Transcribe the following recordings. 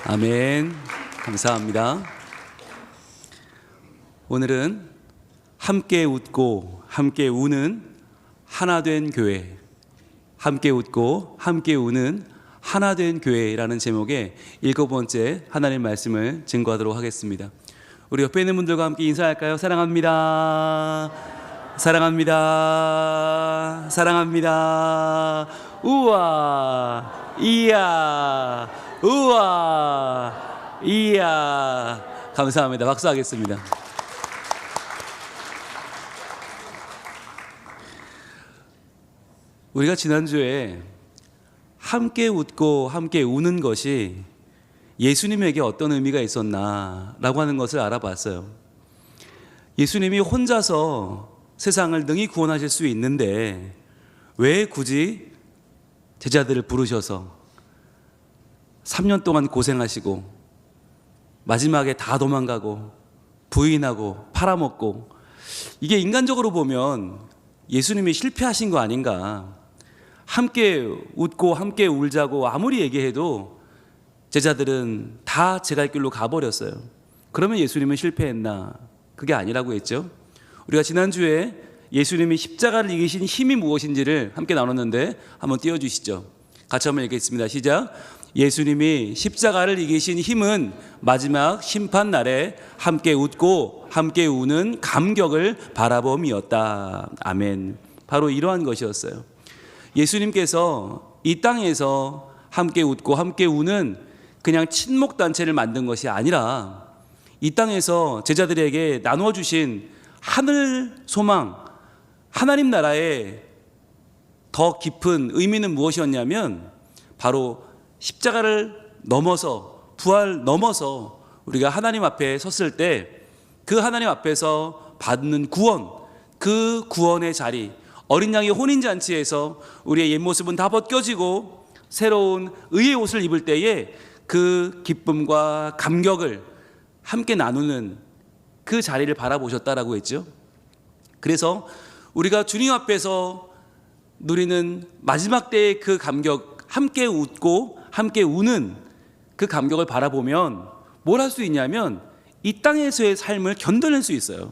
아멘. 감사합니다. 오늘은 함께 웃고 함께 우는 하나된 교회, 함께 웃고 함께 우는 하나된 교회라는 제목의 7번째 하나님 말씀을 증거하도록 하겠습니다. 우리 옆에 있는 분들과 함께 인사할까요? 사랑합니다. 사랑합니다. 사랑합니다. 우와, 이야, 우와, 이야. 감사합니다. 박수하겠습니다. 우리가 지난주에 함께 웃고 함께 우는 것이 예수님에게 어떤 의미가 있었나라고 하는 것을 알아봤어요. 예수님이 혼자서 세상을 능히 구원하실 수 있는데 왜 굳이 제자들을 부르셔서 3년 동안 고생하시고 마지막에 다 도망가고 부인하고 팔아먹고, 이게 인간적으로 보면 예수님이 실패하신 거 아닌가. 함께 웃고 함께 울자고 아무리 얘기해도 제자들은 다 제 갈 길로 가버렸어요. 그러면 예수님은 실패했나? 그게 아니라고 했죠. 우리가 지난주에 예수님이 십자가를 이기신 힘이 무엇인지를 함께 나눴는데 한번 띄워주시죠. 같이 한번 읽겠습니다. 시작. 예수님이 십자가를 이기신 힘은 마지막 심판날에 함께 웃고 함께 우는 감격을 바라봄이었다. 아멘. 바로 이러한 것이었어요. 예수님께서 이 땅에서 함께 웃고 함께 우는 그냥 친목단체를 만든 것이 아니라 이 땅에서 제자들에게 나누어 주신 하늘 소망, 하나님 나라의 더 깊은 의미는 무엇이었냐면 바로 십자가를 넘어서, 부활 넘어서 우리가 하나님 앞에 섰을 때 그 하나님 앞에서 받는 구원, 그 구원의 자리, 어린 양의 혼인잔치에서 우리의 옛 모습은 다 벗겨지고 새로운 의의 옷을 입을 때에 그 기쁨과 감격을 함께 나누는 그 자리를 바라보셨다라고 했죠. 그래서 우리가 주님 앞에서 누리는 마지막 때의 그 감격, 함께 웃고 함께 우는 그 감격을 바라보면 뭘 할 수 있냐면 이 땅에서의 삶을 견뎌낼 수 있어요.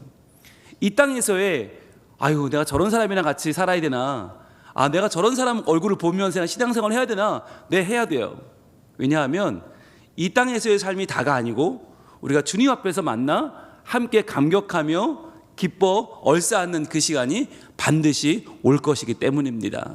이 땅에서의 아유, 내가 저런 사람이랑 같이 살아야 되나? 아, 내가 저런 사람 얼굴을 보면서 신앙생활을 해야 되나? 네, 해야 돼요. 왜냐하면 이 땅에서의 삶이 다가 아니고 우리가 주님 앞에서 만나 함께 감격하며 기뻐 얼싸안는 그 시간이 반드시 올 것이기 때문입니다.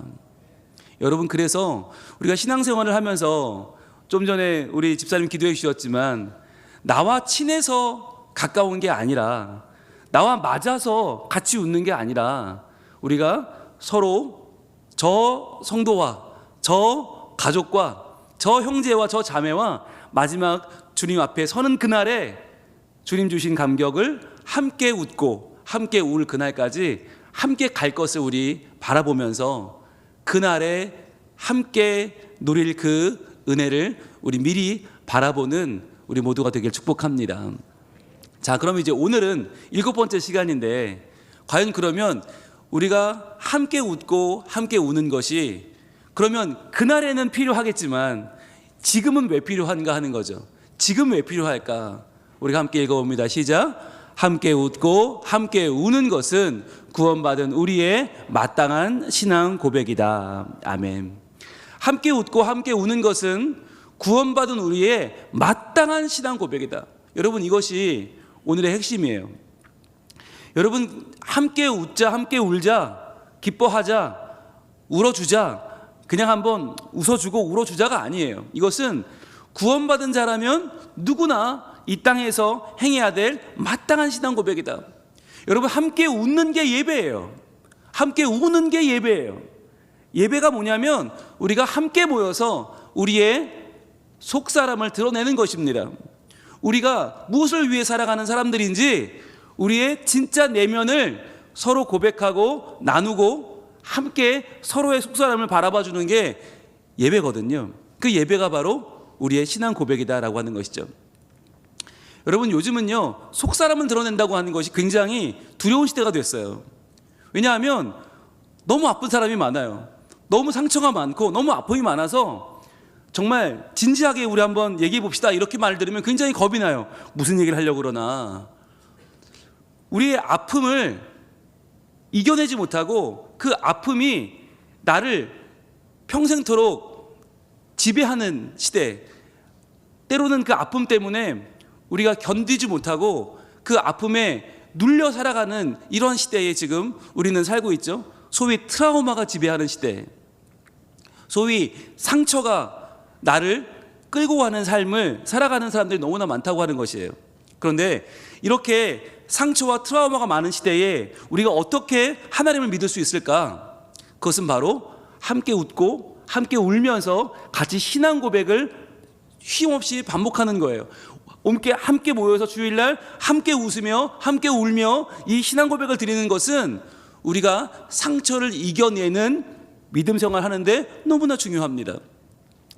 여러분, 그래서 우리가 신앙생활을 하면서 좀 전에 우리 집사님 기도해 주셨지만 나와 친해서 가까운 게 아니라, 나와 맞아서 같이 웃는 게 아니라 우리가 서로 저 성도와 저 가족과 저 형제와 저 자매와 마지막 주님 앞에 서는 그날에 주님 주신 감격을 함께 웃고 함께 울 그날까지 함께 갈 것을 우리 바라보면서 그날에 함께 누릴 그 은혜를 우리 미리 바라보는 우리 모두가 되길 축복합니다. 자, 그럼 이제 오늘은 7번째 시간인데 과연 그러면 우리가 함께 웃고 함께 우는 것이 그러면 그날에는 필요하겠지만 지금은 왜 필요한가 하는 거죠. 지금 왜 필요할까? 우리가 함께 읽어봅니다. 시작. 함께 웃고 함께 우는 것은 구원받은 우리의 마땅한 신앙 고백이다. 아멘. 함께 웃고 함께 우는 것은 구원받은 우리의 마땅한 신앙 고백이다. 여러분, 이것이 오늘의 핵심이에요. 여러분, 함께 웃자, 함께 울자, 기뻐하자, 울어주자, 그냥 한번 웃어주고 울어주자가 아니에요. 이것은 구원받은 자라면 누구나 이 땅에서 행해야 될 마땅한 신앙 고백이다. 여러분, 함께 웃는 게 예배예요. 함께 우는 게 예배예요. 예배가 뭐냐면 우리가 함께 모여서 우리의 속사람을 드러내는 것입니다. 우리가 무엇을 위해 살아가는 사람들인지 우리의 진짜 내면을 서로 고백하고 나누고 함께 서로의 속사람을 바라봐주는 게 예배거든요. 그 예배가 바로 우리의 신앙 고백이다라고 하는 것이죠. 여러분, 요즘은요 속사람을 드러낸다고 하는 것이 굉장히 두려운 시대가 됐어요. 왜냐하면 너무 아픈 사람이 많아요. 너무 상처가 많고 너무 아픔이 많아서 정말 진지하게 우리 한번 얘기해 봅시다 이렇게 말을 들으면 굉장히 겁이 나요. 무슨 얘기를 하려고 그러나. 우리의 아픔을 이겨내지 못하고 그 아픔이 나를 평생토록 지배하는 시대, 때로는 그 아픔 때문에 우리가 견디지 못하고 그 아픔에 눌려 살아가는 이런 시대에 지금 우리는 살고 있죠. 소위 트라우마가 지배하는 시대, 소위 상처가 나를 끌고 가는 삶을 살아가는 사람들이 너무나 많다고 하는 것이에요. 그런데 이렇게 상처와 트라우마가 많은 시대에 우리가 어떻게 하나님을 믿을 수 있을까? 그것은 바로 함께 웃고 함께 울면서 같이 신앙 고백을 쉼없이 반복하는 거예요. 함께 모여서 주일날 함께 웃으며 함께 울며 이 신앙 고백을 드리는 것은 우리가 상처를 이겨내는 믿음 생활을 하는데 너무나 중요합니다.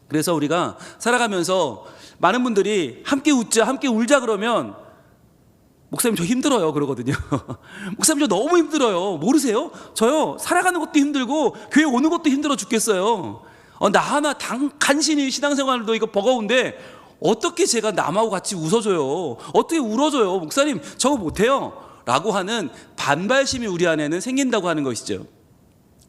그래서 우리가 살아가면서 많은 분들이 함께 웃자, 함께 울자 그러면 목사님 저 힘들어요 그러거든요. 목사님 저 너무 힘들어요. 모르세요? 저요 살아가는 것도 힘들고 교회 오는 것도 힘들어 죽겠어요. 나 하나 간신히 신앙생활도 이거 버거운데 어떻게 제가 남하고 같이 웃어줘요? 어떻게 울어줘요? 목사님 저거 못해요 라고 하는 반발심이 우리 안에는 생긴다고 하는 것이죠.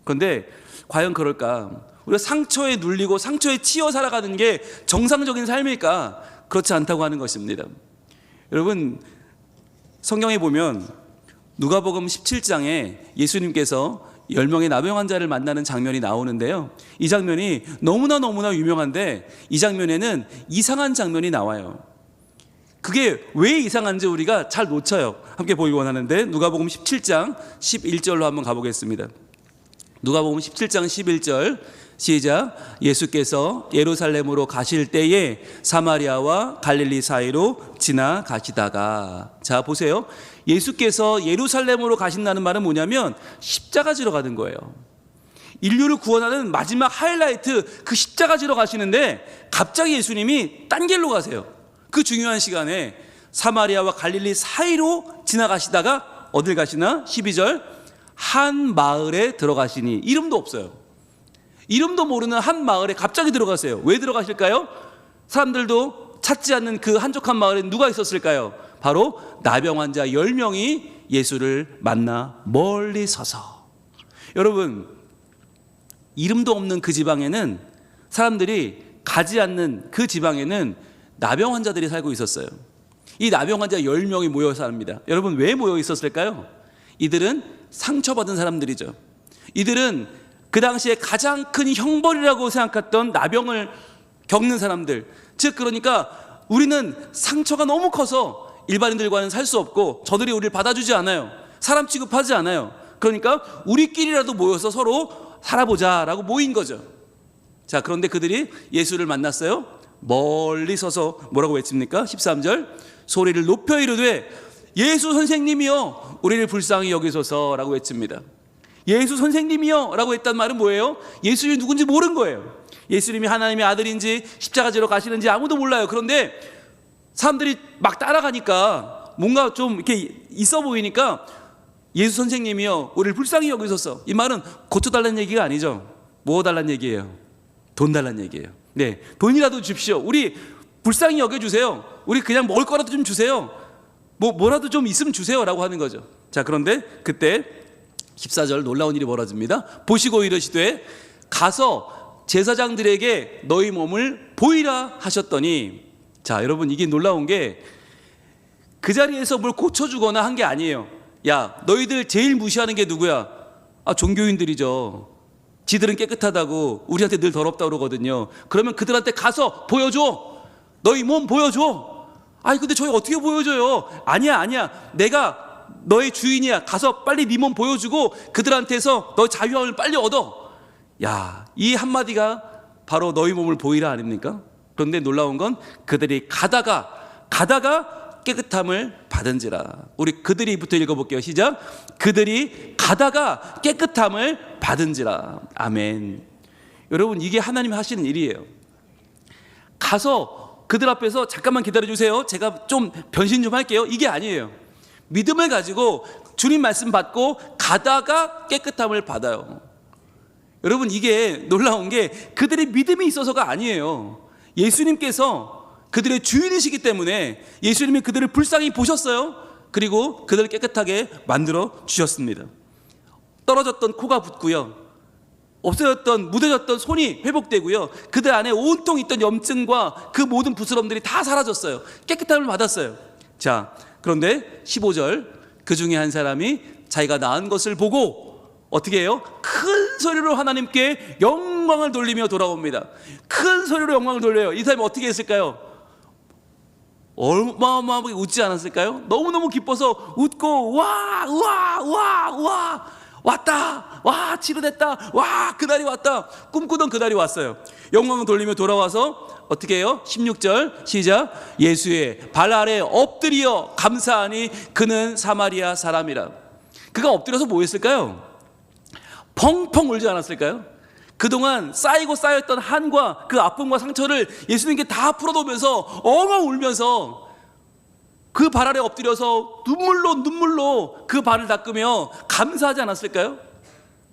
그런데 과연 그럴까? 우리가 상처에 눌리고 상처에 치여 살아가는 게 정상적인 삶일까? 그렇지 않다고 하는 것입니다. 여러분, 성경에 보면 누가복음 17장에 예수님께서 10명의 나병 환자를 만나는 장면이 나오는데요, 이 장면이 너무나 유명한데 이 장면에는 이상한 장면이 나와요. 그게 왜 이상한지 우리가 잘 놓쳐요. 함께 보기 원하는데 누가복음 17장 11절로 한번 가보겠습니다. 누가복음 17장 11절 시작. 예수께서 예루살렘으로 가실 때에 사마리아와 갈릴리 사이로 지나가시다가, 자 보세요. 예수께서 예루살렘으로 가신다는 말은 뭐냐면 십자가 지러 가는 거예요. 인류를 구원하는 마지막 하이라이트, 그 십자가 지러 가시는데 갑자기 예수님이 딴 길로 가세요. 그 중요한 시간에 사마리아와 갈릴리 사이로 지나가시다가 어딜 가시나? 12절 한 마을에 들어가시니, 이름도 없어요. 이름도 모르는 한 마을에 갑자기 들어가세요. 왜 들어가실까요? 사람들도 찾지 않는 그 한적한 마을에 누가 있었을까요? 바로 나병 환자 10명이 예수를 만나 멀리 서서. 여러분, 이름도 없는 그 지방에는, 사람들이 가지 않는 그 지방에는 나병 환자들이 살고 있었어요. 이 나병 환자 10명이 모여 삽니다. 여러분, 왜 모여 있었을까요? 이들은 상처받은 사람들이죠. 이들은 그 당시에 가장 큰 형벌이라고 생각했던 나병을 겪는 사람들, 즉 그러니까 우리는 상처가 너무 커서 일반인들과는 살 수 없고 저들이 우리를 받아주지 않아요. 사람 취급하지 않아요. 그러니까 우리끼리라도 모여서 서로 살아보자라고 모인 거죠. 자, 그런데 그들이 예수를 만났어요. 멀리 서서 뭐라고 외칩니까? 13절 소리를 높여 이르되 예수 선생님이여 우리를 불쌍히 여기소서라고 외칩니다. 예수 선생님이요 라고 했단 말은 뭐예요? 예수님이 누군지 모른 거예요. 예수님이 하나님의 아들인지 십자가 지러 가시는지 아무도 몰라요. 그런데 사람들이 막 따라가니까 뭔가 좀 이렇게 있어 보이니까 예수 선생님이요 우리를 불쌍히 여기소서, 이 말은 고쳐달라는 얘기가 아니죠. 뭐 달라는 얘기예요? 돈 달라는 얘기예요. 네, 돈이라도 주십시오. 우리 불쌍히 여겨주세요. 우리 그냥 먹을 거라도 좀 주세요. 뭐라도 좀 있으면 주세요 라고 하는 거죠. 자, 그런데 그때 14절 놀라운 일이 벌어집니다. 보시고 이르시되 가서 제사장들에게 너희 몸을 보이라 하셨더니, 자 여러분, 이게 놀라운 게 그 자리에서 뭘 고쳐주거나 한 게 아니에요. 야, 너희들 제일 무시하는 게 누구야? 종교인들이죠. 지들은 깨끗하다고 우리한테 늘 더럽다고 그러거든요. 그러면 그들한테 가서 보여줘. 너희 몸 보여줘. 아니 근데 저희 어떻게 보여줘요? 아니야 내가 너의 주인이야. 가서 빨리 네 몸 보여주고 그들한테서 너 자유함을 빨리 얻어. 야, 이 한마디가 바로 너희 몸을 보이라 아닙니까? 그런데 놀라운 건 그들이 가다가 깨끗함을 받은지라. 우리 그들이부터 읽어볼게요. 시작. 그들이 가다가 깨끗함을 받은지라. 아멘. 여러분, 이게 하나님이 하시는 일이에요. 가서 그들 앞에서 잠깐만 기다려주세요, 제가 좀 변신 좀 할게요, 이게 아니에요. 믿음을 가지고 주님 말씀 받고 가다가 깨끗함을 받아요. 여러분, 이게 놀라운 게 그들의 믿음이 있어서가 아니에요. 예수님께서 그들의 주인이시기 때문에 예수님이 그들을 불쌍히 보셨어요. 그리고 그들을 깨끗하게 만들어 주셨습니다. 떨어졌던 코가 붙고요, 없어졌던, 무뎌졌던 손이 회복되고요, 그들 안에 온통 있던 염증과 그 모든 부스럼들이 다 사라졌어요. 깨끗함을 받았어요. 자, 그런데 15절, 그 중에 한 사람이 자기가 낳은 것을 보고 어떻게 해요? 큰 소리로 하나님께 영광을 돌리며 돌아옵니다. 큰 소리로 영광을 돌려요. 이 사람이 어떻게 했을까요? 어마어마하게 웃지 않았을까요? 너무너무 기뻐서 웃고, 와, 왔다, 와, 치료됐다, 와, 그날이 왔다, 꿈꾸던 그날이 왔어요. 영광을 돌리며 돌아와서 어떻게 해요? 16절 시작. 예수의 발 아래 엎드려 감사하니 그는 사마리아 사람이라. 그가 엎드려서 뭐 했을까요? 펑펑 울지 않았을까요? 그동안 쌓이고 쌓였던 한과 그 아픔과 상처를 예수님께 다 풀어놓으면서 엉엉 울면서 그 발 아래 엎드려서 눈물로 그 발을 닦으며 감사하지 않았을까요?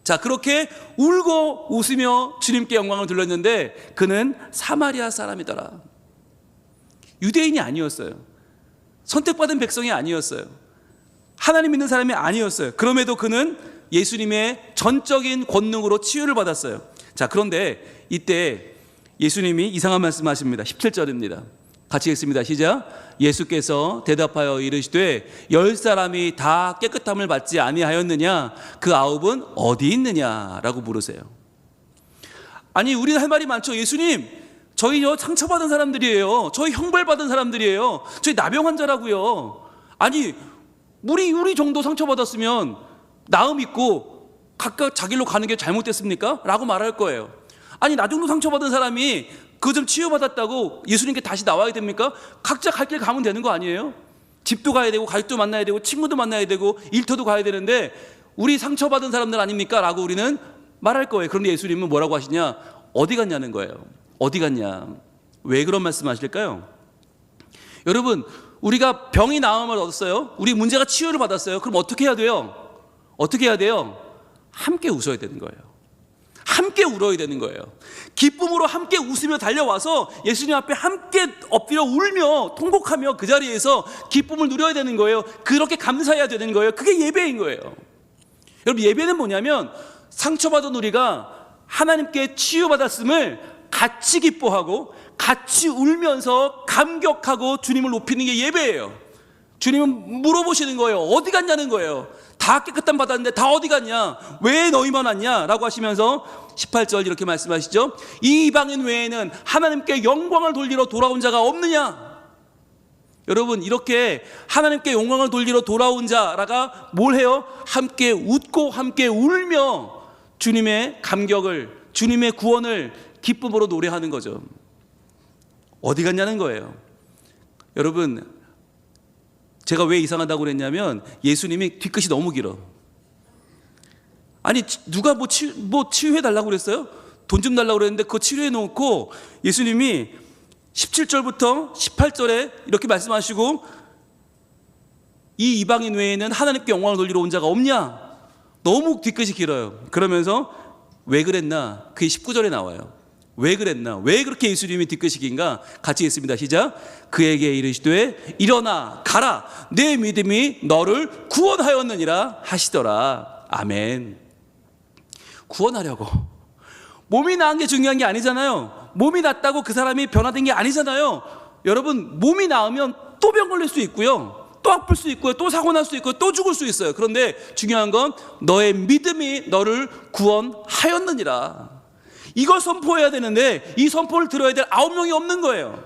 자, 그렇게 울고 웃으며 주님께 영광을 돌렸는데 그는 사마리아 사람이더라. 유대인이 아니었어요. 선택받은 백성이 아니었어요. 하나님 믿는 사람이 아니었어요. 그럼에도 그는 예수님의 전적인 권능으로 치유를 받았어요. 자, 그런데 이때 예수님이 이상한 말씀하십니다. 17절입니다. 같이 읽습니다. 시작. 예수께서 대답하여 이르시되 10사람이 다 깨끗함을 받지 아니하였느냐? 그 9은 어디 있느냐라고 물으세요. 아니, 우리는 할 말이 많죠. 예수님, 저희 상처받은 사람들이에요. 저희 형벌받은 사람들이에요. 저희 나병 환자라고요. 아니, 우리 정도 상처받았으면 나음 있고 각각 자기 길로 가는 게 잘못됐습니까? 라고 말할 거예요. 아니, 나 정도 상처받은 사람이 그거 좀 치유받았다고 예수님께 다시 나와야 됩니까? 각자 갈 길 가면 되는 거 아니에요? 집도 가야 되고 가족도 만나야 되고 친구도 만나야 되고 일터도 가야 되는데 우리 상처받은 사람들 아닙니까? 라고 우리는 말할 거예요. 그런데 예수님은 뭐라고 하시냐? 어디 갔냐는 거예요. 어디 갔냐? 왜 그런 말씀 하실까요? 여러분, 우리가 병이 나음을 얻었어요. 우리 문제가 치유를 받았어요. 그럼 어떻게 해야 돼요? 어떻게 해야 돼요? 함께 웃어야 되는 거예요. 함께 울어야 되는 거예요. 기쁨으로 함께 웃으며 달려와서 예수님 앞에 함께 엎드려 울며 통곡하며 그 자리에서 기쁨을 누려야 되는 거예요. 그렇게 감사해야 되는 거예요. 그게 예배인 거예요. 여러분, 예배는 뭐냐면 상처받은 우리가 하나님께 치유받았음을 같이 기뻐하고 같이 울면서 감격하고 주님을 높이는 게 예배예요. 주님은 물어보시는 거예요. 어디 갔냐는 거예요. 다 깨끗함 받았는데 다 어디 갔냐? 왜 너희만 왔냐? 라고 하시면서 18절 이렇게 말씀하시죠. 이 이방인 외에는 하나님께 영광을 돌리러 돌아온 자가 없느냐? 여러분, 이렇게 하나님께 영광을 돌리러 돌아온 자라가 뭘 해요? 함께 웃고 함께 울며 주님의 감격을, 주님의 구원을 기쁨으로 노래하는 거죠. 어디 갔냐는 거예요. 여러분, 제가 왜 이상하다고 그랬냐면 예수님이 뒤끝이 너무 길어. 아니, 누가 뭐 치유해달라고 그랬어요? 돈 좀 달라고 그랬는데 그거 치료해 놓고 예수님이 17절부터 18절에 이렇게 말씀하시고 이 이방인 외에는 하나님께 영광을 돌리러 온 자가 없냐? 너무 뒤끝이 길어요. 그러면서 왜 그랬나? 그게 19절에 나와요. 왜 그랬나? 왜 그렇게 예수님이 뒤끝이 긴가? 같이 읽습니다. 시작. 그에게 이르시되 일어나 가라, 내 믿음이 너를 구원하였느니라 하시더라. 아멘. 구원하려고 몸이 나은 게 중요한 게 아니잖아요. 몸이 낫다고 그 사람이 변화된 게 아니잖아요. 여러분, 몸이 나으면 또 병 걸릴 수 있고요, 또 아플 수 있고요, 또 사고 날 수 있고요, 또 죽을 수 있어요. 그런데 중요한 건 너의 믿음이 너를 구원하였느니라. 이걸 선포해야 되는데 이 선포를 들어야 될 9명이 없는 거예요.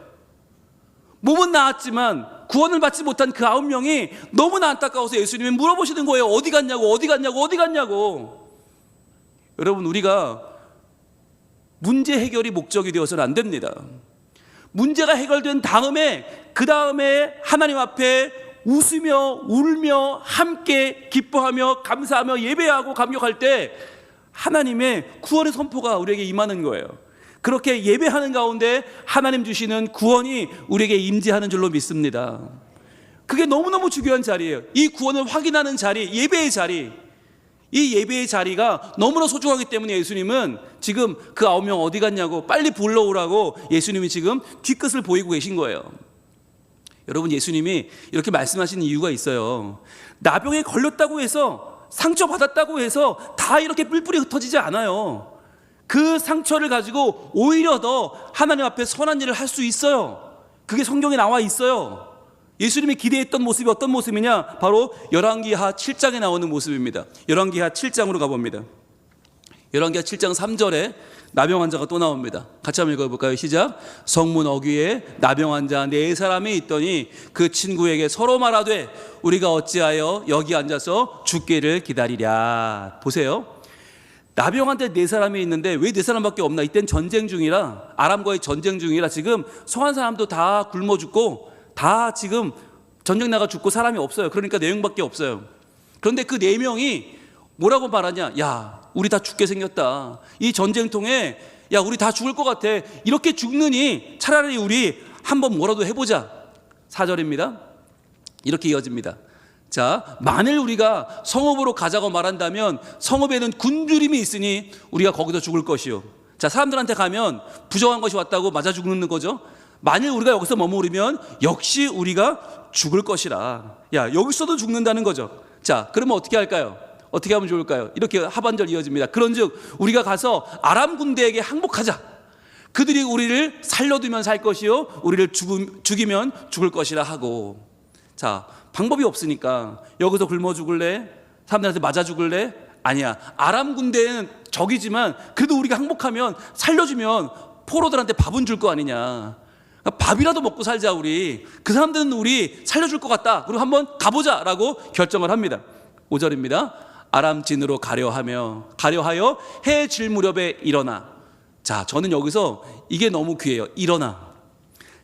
몸은 나았지만 구원을 받지 못한 그 9명이 너무나 안타까워서 예수님이 물어보시는 거예요. 어디 갔냐고, 어디 갔냐고, 어디 갔냐고. 여러분, 우리가 문제 해결이 목적이 되어서는 안 됩니다. 문제가 해결된 다음에 그 다음에 하나님 앞에 웃으며 울며 함께 기뻐하며 감사하며 예배하고 감격할 때 하나님의 구원의 선포가 우리에게 임하는 거예요. 그렇게 예배하는 가운데 하나님 주시는 구원이 우리에게 임재하는 줄로 믿습니다. 그게 너무너무 중요한 자리예요. 이 구원을 확인하는 자리, 예배의 자리. 이 예배의 자리가 너무나 소중하기 때문에 예수님은 지금 그 9명 어디 갔냐고 빨리 불러오라고 예수님이 지금 뒤끝을 보이고 계신 거예요. 여러분, 예수님이 이렇게 말씀하시는 이유가 있어요. 나병에 걸렸다고 해서, 상처받았다고 해서 다 이렇게 뿔뿔이 흩어지지 않아요. 그 상처를 가지고 오히려 더 하나님 앞에 선한 일을 할 수 있어요. 그게 성경에 나와 있어요. 예수님이 기대했던 모습이 어떤 모습이냐? 바로 열왕기하 7장에 나오는 모습입니다. 열왕기하 7장으로 가봅니다. 열왕기하 7장 3절에 나병 환자가 또 나옵니다. 같이 한번 읽어볼까요? 시작. 성문 어귀에 나병 환자 4사람이 있더니 그 친구에게 서로 말하되 우리가 어찌하여 여기 앉아서 죽기를 기다리랴. 보세요. 나병 환자 4사람이 있는데 왜 4사람밖에 없나? 이땐 전쟁 중이라, 아람과의 전쟁 중이라 지금 성한 사람도 다 굶어 죽고 다 지금 전쟁 나가 죽고 사람이 없어요. 그러니까 4명밖에 없어요. 그런데 그 4명이 뭐라고 말하냐? 야, 우리 다 죽게 생겼다. 이 전쟁통에 야, 우리 다 죽을 것 같아. 이렇게 죽느니 차라리 우리 한번 뭐라도 해보자. 4절입니다. 이렇게 이어집니다. 자, 만일 우리가 성읍으로 가자고 말한다면 성읍에는 굶주림이 있으니 우리가 거기서 죽을 것이요. 자, 사람들한테 가면 부정한 것이 왔다고 맞아 죽는 거죠. 만일 우리가 여기서 머무르면 역시 우리가 죽을 것이라. 야, 여기서도 죽는다는 거죠. 자, 그러면 어떻게 할까요? 어떻게 하면 좋을까요? 이렇게 하반절 이어집니다. 그런즉 우리가 가서 아람 군대에게 항복하자. 그들이 우리를 살려두면 살 것이요 우리를 죽이면 죽을 것이라 하고. 자, 방법이 없으니까 여기서 굶어 죽을래? 사람들한테 맞아 죽을래? 아니야. 아람 군대는 적이지만 그래도 우리가 항복하면 살려주면 포로들한테 밥은 줄 거 아니냐. 밥이라도 먹고 살자 우리. 그 사람들은 우리 살려줄 것 같다. 그리고 한번 가보자라고 결정을 합니다. 5절입니다. 아람진으로 가려하여 해 질 무렵에 일어나. 자, 저는 여기서 이게 너무 귀해요. 일어나.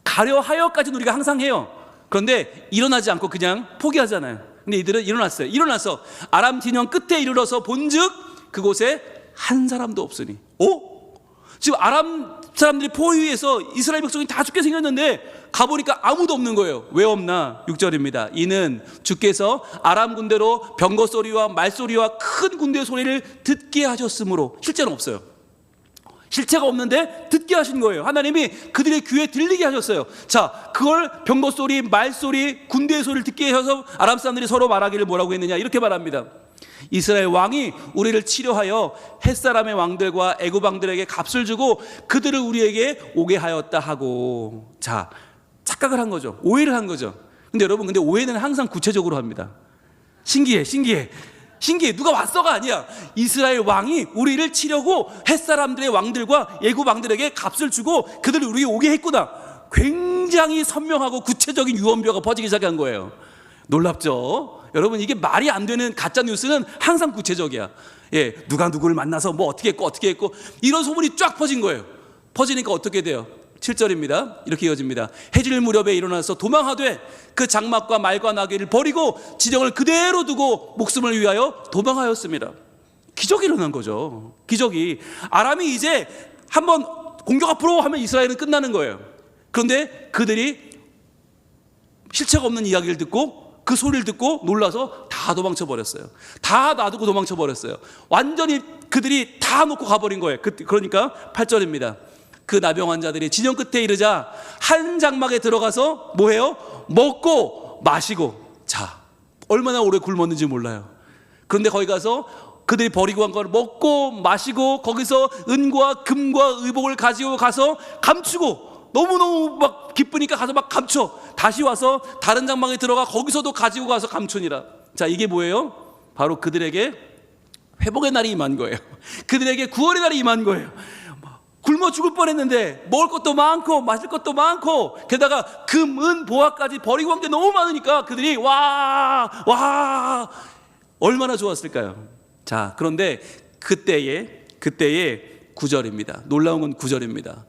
가려하여까지는 우리가 항상 해요. 그런데 일어나지 않고 그냥 포기하잖아요. 근데 이들은 일어났어요. 일어나서 아람 진영 끝에 이르러서 본즉 그곳에 한 사람도 없으니. 지금 아람 사람들이 포위해서 이스라엘 백성이 다 죽게 생겼는데 가보니까 아무도 없는 거예요. 왜 없나? 6절입니다. 이는 주께서 아람 군대로 병거 소리와 말소리와 큰 군대 소리를 듣게 하셨으므로. 실제는 없어요. 실체가 없는데 듣게 하신 거예요. 하나님이 그들의 귀에 들리게 하셨어요. 자, 그걸 병거 소리, 말소리, 군대의 소리를 듣게 해서 아람 사람들이 서로 말하기를 뭐라고 했느냐? 이렇게 말합니다. 이스라엘 왕이 우리를 치료하여 햇사람의 왕들과 애굽 왕들에게 값을 주고 그들을 우리에게 오게 하였다 하고. 자, 착각을 한 거죠. 오해를 한 거죠. 근데 여러분, 근데 오해는 항상 구체적으로 합니다. 신기해. 누가 왔어가 아니야. 이스라엘 왕이 우리를 치려고 햇사람들의 왕들과 애굽 왕들에게 값을 주고 그들을 우리에게 오게 했구나. 굉장히 선명하고 구체적인 유언비어가 퍼지기 시작한 거예요. 놀랍죠? 여러분, 이게 말이 안 되는 가짜 뉴스는 항상 구체적이야. 예, 누가 누구를 만나서 뭐 어떻게 했고 이런 소문이 쫙 퍼진 거예요. 퍼지니까 어떻게 돼요? 7절입니다. 이렇게 이어집니다. 해질 무렵에 일어나서 도망하되 그 장막과 말과 나귀를 버리고 진영을 그대로 두고 목숨을 위하여 도망하였습니다. 기적이 일어난 거죠. 기적이. 아람이 이제 한번 공격 앞으로 하면 이스라엘은 끝나는 거예요. 그런데 그들이 실체가 없는 이야기를 듣고 그 소리를 듣고 놀라서 다 도망쳐 버렸어요. 다 놔두고 도망쳐 버렸어요. 완전히 그들이 다 놓고 가버린 거예요. 그러니까 8절입니다. 그 나병 환자들이 진영 끝에 이르자 한 장막에 들어가서 뭐해요? 먹고 마시고. 자, 얼마나 오래 굶었는지 몰라요. 그런데 거기 가서 그들이 버리고 간 걸 먹고 마시고 거기서 은과 금과 의복을 가지고 가서 감추고, 너무너무 막 기쁘니까 가서 막 감춰. 다시 와서 다른 장막에 들어가 거기서도 가지고 가서 감추니라. 자, 이게 뭐예요? 바로 그들에게 회복의 날이 임한 거예요. 그들에게 구원의 날이 임한 거예요. 굶어 죽을 뻔했는데 먹을 것도 많고 마실 것도 많고 게다가 금, 은, 보화까지 버리고 간 게 너무 많으니까 그들이 와 얼마나 좋았을까요? 자, 그런데 그때의 9절입니다. 놀라운 건 9절입니다.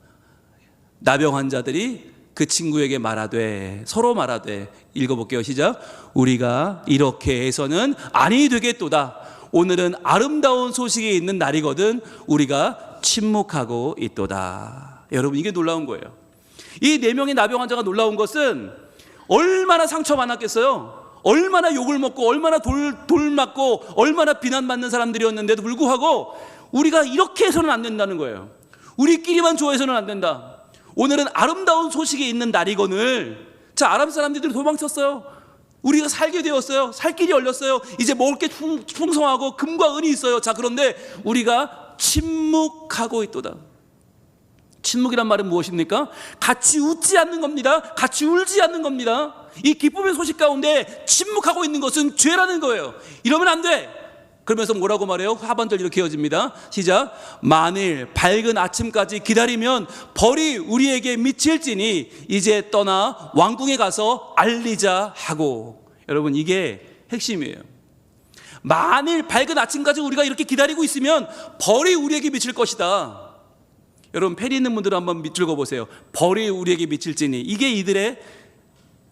나병 환자들이 그 친구에게 말하되, 서로 말하되, 읽어볼게요. 시작. 우리가 이렇게 해서는 아니 되겠도다. 오늘은 아름다운 소식이 있는 날이거든 우리가 침묵하고 있도다. 여러분, 이게 놀라운 거예요. 이 4명의 나병 환자가 놀라운 것은 얼마나 상처 많았겠어요. 얼마나 욕을 먹고 얼마나 돌 맞고 얼마나 비난받는 사람들이었는데도 불구하고 우리가 이렇게 해서는 안 된다는 거예요. 우리끼리만 좋아해서는 안 된다. 오늘은 아름다운 소식이 있는 날이거늘, 자, 아람 사람들이 도망쳤어요. 우리가 살게 되었어요. 살 길이 열렸어요. 이제 먹을 게 풍성하고 금과 은이 있어요. 자, 그런데 우리가 침묵하고 있도다. 침묵이란 말은 무엇입니까? 같이 웃지 않는 겁니다. 같이 울지 않는 겁니다. 이 기쁨의 소식 가운데 침묵하고 있는 것은 죄라는 거예요. 이러면 안 돼. 그러면서 뭐라고 말해요? 하반절 이렇게 이어집니다. 시작. 만일 밝은 아침까지 기다리면 벌이 우리에게 미칠지니 이제 떠나 왕궁에 가서 알리자 하고. 여러분, 이게 핵심이에요. 만일 밝은 아침까지 우리가 이렇게 기다리고 있으면 벌이 우리에게 미칠 것이다. 여러분, 패리 있는 분들은 한번 읽어보세요. 벌이 우리에게 미칠지니. 이게 이들의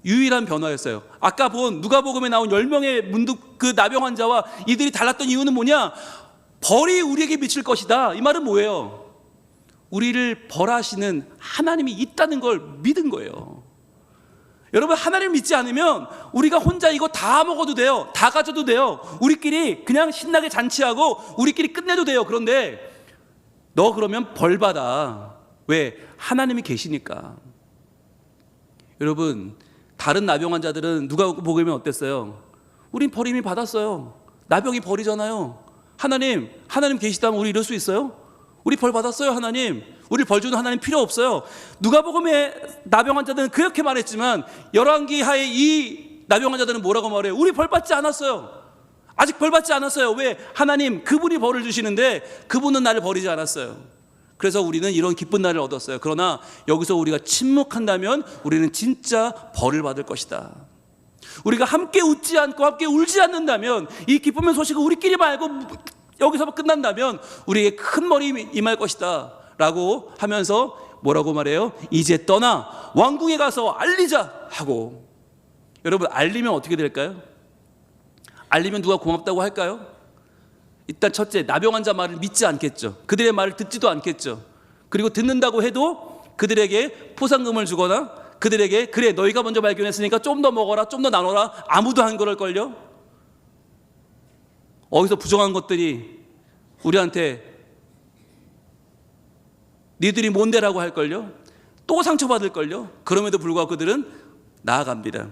유일한 변화였어요. 아까 본 누가복음에 나온 10명의 문득 그 나병 환자와 이들이 달랐던 이유는 뭐냐? 벌이 우리에게 미칠 것이다. 이 말은 뭐예요? 우리를 벌하시는 하나님이 있다는 걸 믿은 거예요. 여러분, 하나님을 믿지 않으면 우리가 혼자 이거 다 먹어도 돼요. 다 가져도 돼요. 우리끼리 그냥 신나게 잔치하고 우리끼리 끝내도 돼요. 그런데 너 그러면 벌 받아. 왜? 하나님이 계시니까. 여러분, 다른 나병 환자들은 누가복음에 어땠어요? 우린 벌 이미 받았어요. 나병이 벌이잖아요. 하나님 계시다면 우리 이럴 수 있어요? 우리 벌 받았어요. 하나님, 우리 벌 주는 하나님 필요 없어요. 누가복음의 나병 환자들은 그렇게 말했지만 열왕기하의 이 나병 환자들은 뭐라고 말해요? 우리 벌 받지 않았어요. 아직 벌 받지 않았어요. 왜? 하나님, 그분이 벌을 주시는데 그분은 나를 버리지 않았어요. 그래서 우리는 이런 기쁜 날을 얻었어요. 그러나 여기서 우리가 침묵한다면 우리는 진짜 벌을 받을 것이다. 우리가 함께 웃지 않고 함께 울지 않는다면, 이 기쁨의 소식을 우리끼리 말고 여기서 끝난다면 우리에게 큰 벌이 임할 것이다 라고 하면서 뭐라고 말해요? 이제 떠나 왕궁에 가서 알리자 하고. 여러분, 알리면 어떻게 될까요? 알리면 누가 고맙다고 할까요? 일단 첫째, 나병 환자 말을 믿지 않겠죠. 그들의 말을 듣지도 않겠죠. 그리고 듣는다고 해도 그들에게 포상금을 주거나 그들에게 그래, 너희가 먼저 발견했으니까 좀 더 먹어라, 좀 더 나눠라, 아무도 안 그럴걸요? 어디서 부정한 것들이 우리한테 니들이 뭔데라고 할걸요? 또 상처받을걸요? 그럼에도 불구하고 그들은 나아갑니다.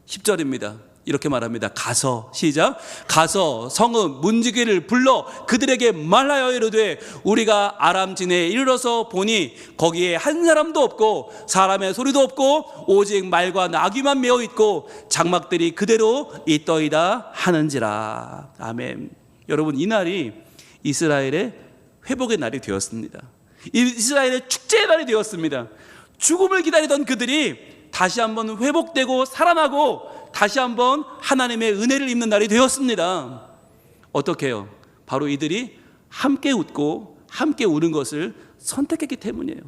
10절입니다. 이렇게 말합니다. 가서, 시작. 가서 성읍 문지기를 불러 그들에게 말하여 이르되 우리가 아람 진에 이르러서 보니 거기에 한 사람도 없고 사람의 소리도 없고 오직 말과 나귀만 메어 있고 장막들이 그대로 있더이다 하는지라. 아멘. 여러분, 이 날이 이스라엘의 회복의 날이 되었습니다. 이스라엘의 축제의 날이 되었습니다. 죽음을 기다리던 그들이 다시 한번 회복되고 살아나고 다시 한번 하나님의 은혜를 입는 날이 되었습니다. 어떻게 해요? 바로 이들이 함께 웃고 함께 우는 것을 선택했기 때문이에요.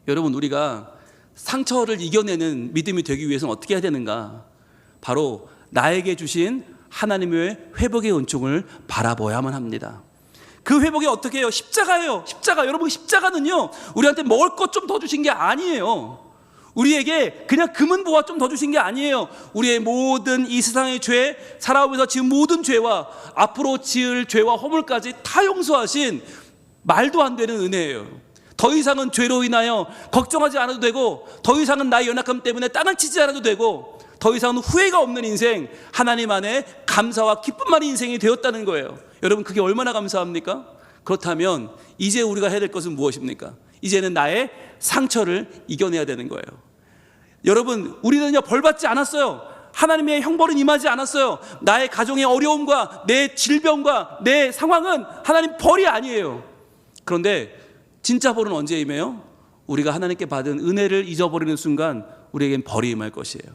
여러분, 우리가 상처를 이겨내는 믿음이 되기 위해서는 어떻게 해야 되는가? 바로 나에게 주신 하나님의 회복의 은총을 바라보아야만 합니다. 그 회복이 어떻게 해요? 십자가예요. 십자가. 여러분, 십자가는요, 우리한테 먹을 것 좀 더 주신 게 아니에요. 우리에게 그냥 금은 보화 좀 더 주신 게 아니에요. 우리의 모든 이 세상의 죄, 살아오면서 지은 모든 죄와 앞으로 지을 죄와 허물까지 다 용서하신 말도 안 되는 은혜예요. 더 이상은 죄로 인하여 걱정하지 않아도 되고, 더 이상은 나의 연약함 때문에 땅을 치지 않아도 되고, 더 이상은 후회가 없는 인생, 하나님 안에 감사와 기쁨만의 인생이 되었다는 거예요. 여러분, 그게 얼마나 감사합니까? 그렇다면 이제 우리가 해야 될 것은 무엇입니까? 이제는 나의 상처를 이겨내야 되는 거예요. 여러분, 우리는요, 벌 받지 않았어요. 하나님의 형벌은 임하지 않았어요. 나의 가정의 어려움과 내 질병과 내 상황은 하나님 벌이 아니에요. 그런데 진짜 벌은 언제 임해요? 우리가 하나님께 받은 은혜를 잊어버리는 순간 우리에겐 벌이 임할 것이에요.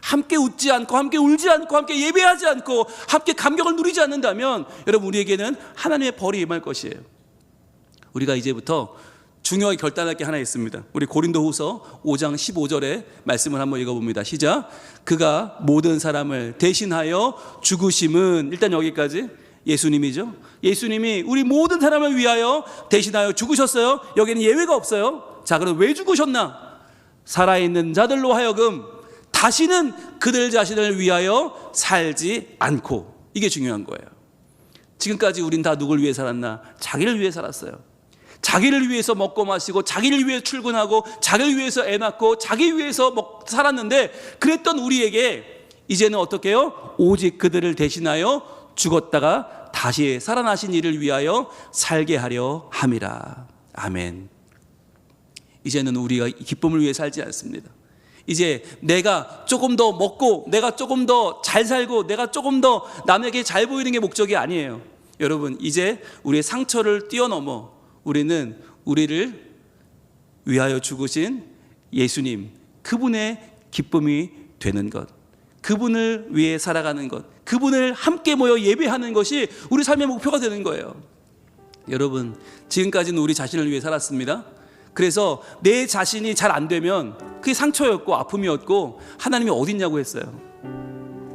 함께 웃지 않고 함께 울지 않고 함께 예배하지 않고 함께 감격을 누리지 않는다면 여러분, 우리에게는 하나님의 벌이 임할 것이에요. 우리가 이제부터 중요하게 결단할 게 하나 있습니다. 우리 고린도후서 5장 15절의 말씀을 한번 읽어봅니다. 시작. 그가 모든 사람을 대신하여 죽으심은, 일단 여기까지 예수님이죠. 예수님이 우리 모든 사람을 위하여 대신하여 죽으셨어요. 여기는 예외가 없어요. 자, 그럼 왜 죽으셨나? 살아있는 자들로 하여금 다시는 그들 자신을 위하여 살지 않고. 이게 중요한 거예요. 지금까지 우린 다 누굴 위해 살았나? 자기를 위해 살았어요. 자기를 위해서 먹고 마시고, 자기를 위해 출근하고, 자기를 위해서 애 낳고, 자기 위해서 살았는데, 그랬던 우리에게 이제는 어떻게 해요? 오직 그들을 대신하여 죽었다가 다시 살아나신 이를 위하여 살게 하려 함이라. 아멘. 이제는 우리가 기쁨을 위해 살지 않습니다. 이제 내가 조금 더 먹고, 내가 조금 더 잘 살고, 내가 조금 더 남에게 잘 보이는 게 목적이 아니에요. 여러분, 이제 우리의 상처를 뛰어넘어 우리는 우리를 위하여 죽으신 예수님, 그분의 기쁨이 되는 것, 그분을 위해 살아가는 것, 그분을 함께 모여 예배하는 것이 우리 삶의 목표가 되는 거예요. 여러분, 지금까지는 우리 자신을 위해 살았습니다. 그래서 내 자신이 잘 안 되면 그게 상처였고 아픔이었고 하나님이 어디 있냐고 했어요.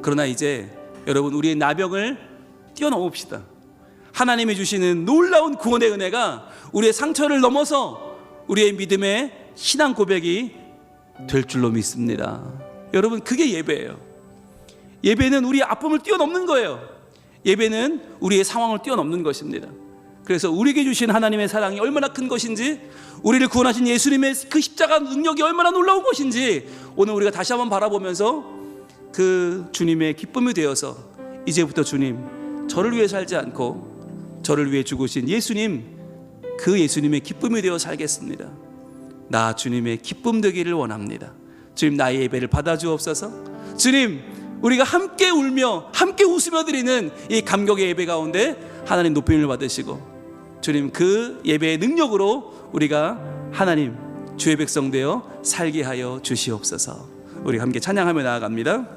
그러나 이제 여러분, 우리의 나병을 뛰어넘읍시다. 하나님이 주시는 놀라운 구원의 은혜가 우리의 상처를 넘어서 우리의 믿음의 신앙 고백이 될 줄로 믿습니다. 여러분, 그게 예배예요. 예배는 우리의 아픔을 뛰어넘는 거예요. 예배는 우리의 상황을 뛰어넘는 것입니다. 그래서 우리에게 주신 하나님의 사랑이 얼마나 큰 것인지, 우리를 구원하신 예수님의 그 십자가 능력이 얼마나 놀라운 것인지 오늘 우리가 다시 한번 바라보면서 그 주님의 기쁨이 되어서 이제부터 주님, 저를 위해 살지 않고 저를 위해 죽으신 예수님, 그 예수님의 기쁨이 되어 살겠습니다. 나 주님의 기쁨 되기를 원합니다. 주님, 나의 예배를 받아주옵소서. 주님, 우리가 함께 울며 함께 웃으며 드리는 이 감격의 예배 가운데 하나님 높임을 받으시고, 주님, 그 예배의 능력으로 우리가 하나님 주의 백성 되어 살게 하여 주시옵소서. 우리 함께 찬양하며 나아갑니다.